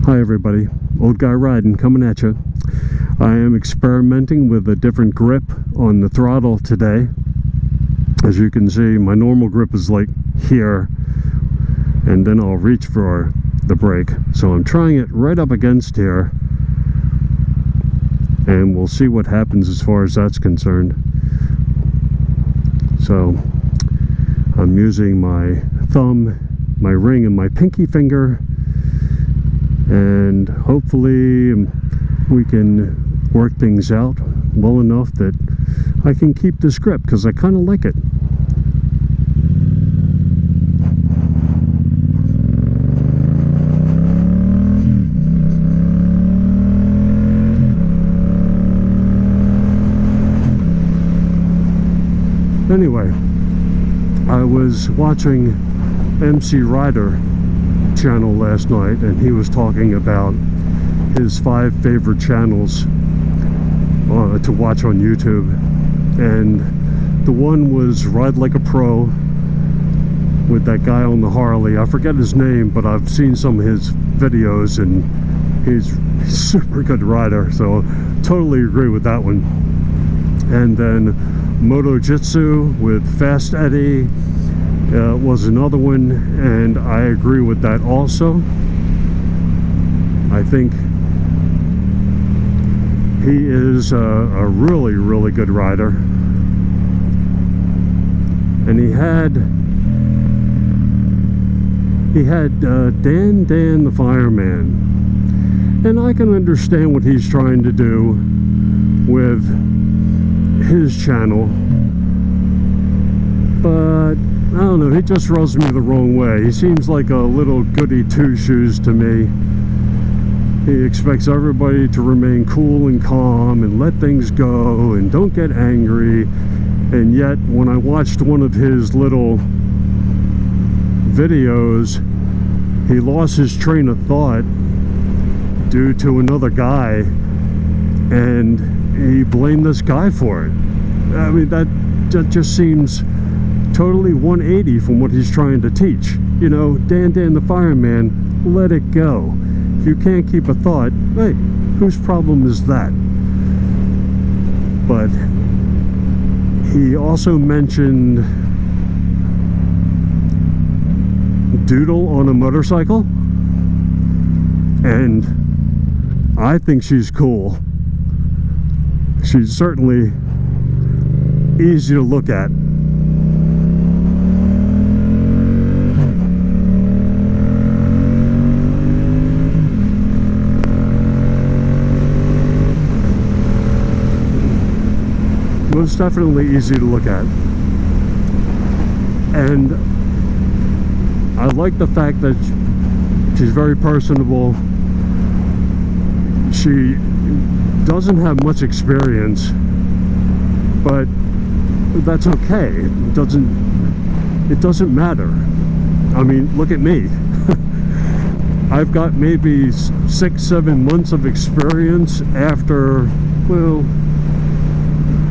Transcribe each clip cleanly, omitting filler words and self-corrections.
Hi everybody, Old Guy Ridin coming at you. I am experimenting with a different grip on the throttle today. As you can see, my normal grip is like here, and then I'll reach for the brake. So I'm trying it right up against here, and we'll see what happens as far as that's concerned. So I'm using my thumb, my ring, and my pinky finger, and hopefully we can work things out well enough that I can keep this grip, because I kind of like it. Anyway, I was watching MC Rider channel last night, and he was talking about his 5 favorite channels to watch on YouTube, and the one was Ride Like a Pro with that guy on the Harley. I forget his name, but I've seen some of his videos, and he's a super good rider, so totally agree with that one. And then Moto Jitsu with Fast Eddie was another one, and I agree with that also. I think he is a really, really good rider. And he had Dan the Fireman, and I can understand what he's trying to do with his channel, but I don't know, he just rubs me the wrong way. He seems like a little goody two-shoes to me. He expects everybody to remain cool and calm and let things go and don't get angry, and yet when I watched one of his little videos, he lost his train of thought due to another guy, and he blamed this guy for it. I mean, that just seems totally 180 from what he's trying to teach. You know, Dan the Fireman, let it go. If you can't keep a thought, hey, whose problem is that? But he also mentioned Doodle on a motorcycle, and I think she's cool. She's certainly easy to look at. Most definitely easy to look at. And I like the fact that she's very personable. She doesn't have much experience, but that's okay. It doesn't matter. I mean, look at me. I've got maybe 6-7 months of experience after, well,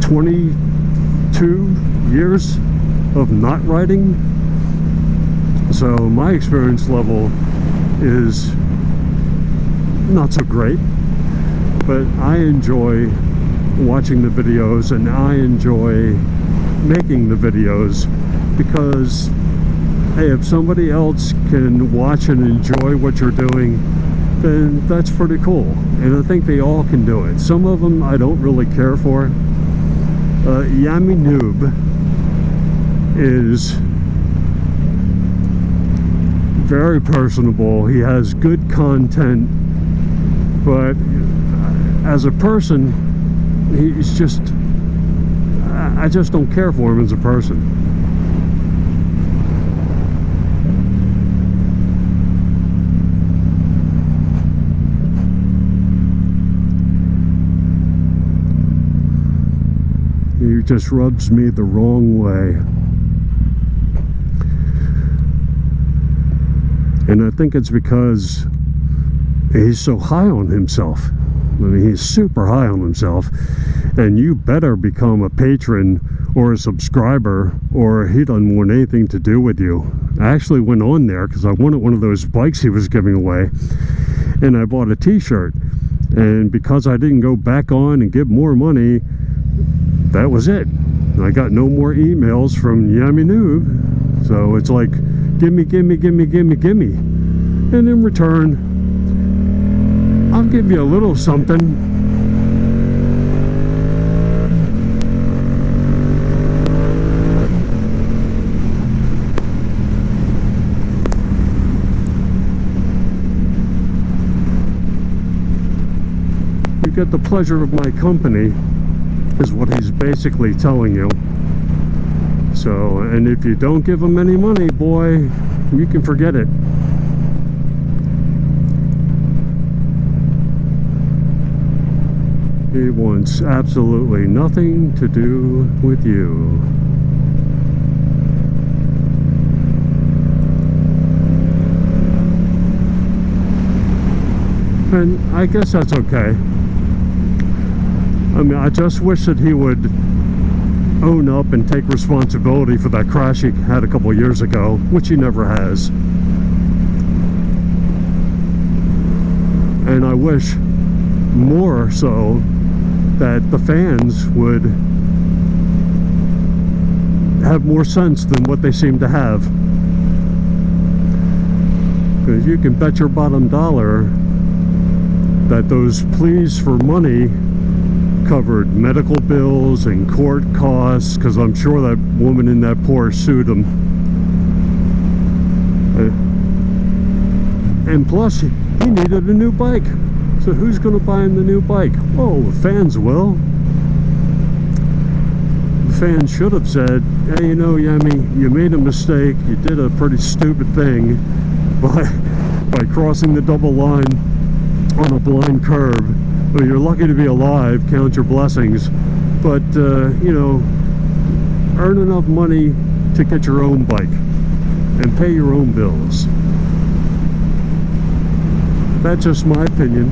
22 years of not riding. So my experience level is not so great, but I enjoy watching the videos, and I enjoy making the videos, because hey, if somebody else can watch and enjoy what you're doing, then that's pretty cool, and I think they all can do it. Some of them I don't really care for. Yami Noob is very personable. He has good content, but as a person, he's just, I just don't care for him as a person. He just rubs me the wrong way. And I think it's because he's so high on himself. I mean, he's super high on himself, and you better become a patron or a subscriber, or he doesn't want anything to do with you. I actually went on there because I wanted one of those bikes he was giving away, and I bought a t-shirt. And because I didn't go back on and give more money, that was it. I got no more emails from Yummy Noob. So it's like, gimme, gimme, gimme, gimme, gimme. And in return, I'll give you a little something. You get the pleasure of my company, is what he's basically telling you. So, and if you don't give him any money, boy, you can forget it. He wants absolutely nothing to do with you. And I guess that's okay. I mean, I just wish that he would own up and take responsibility for that crash he had a couple years ago, which he never has. And I wish more so that the fans would have more sense than what they seem to have. Because you can bet your bottom dollar that those pleas for money covered medical bills and court costs, because I'm sure that woman in that Porsche sued him. And plus, he needed a new bike. So who's going to buy him the new bike? Oh, the fans will. The fans should have said, hey, you know, Yummy, you made a mistake. You did a pretty stupid thing by crossing the double line on a blind curve. Well, you're lucky to be alive, count your blessings. But, you know, earn enough money to get your own bike and pay your own bills. That's just my opinion.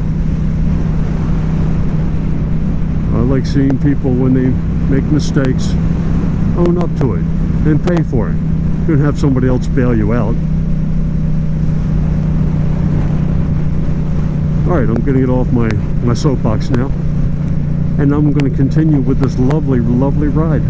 I like seeing people, when they make mistakes, own up to it and pay for it. You don't have somebody else bail you out. Alright, I'm going to get off my soapbox now, and I'm going to continue with this lovely, lovely ride.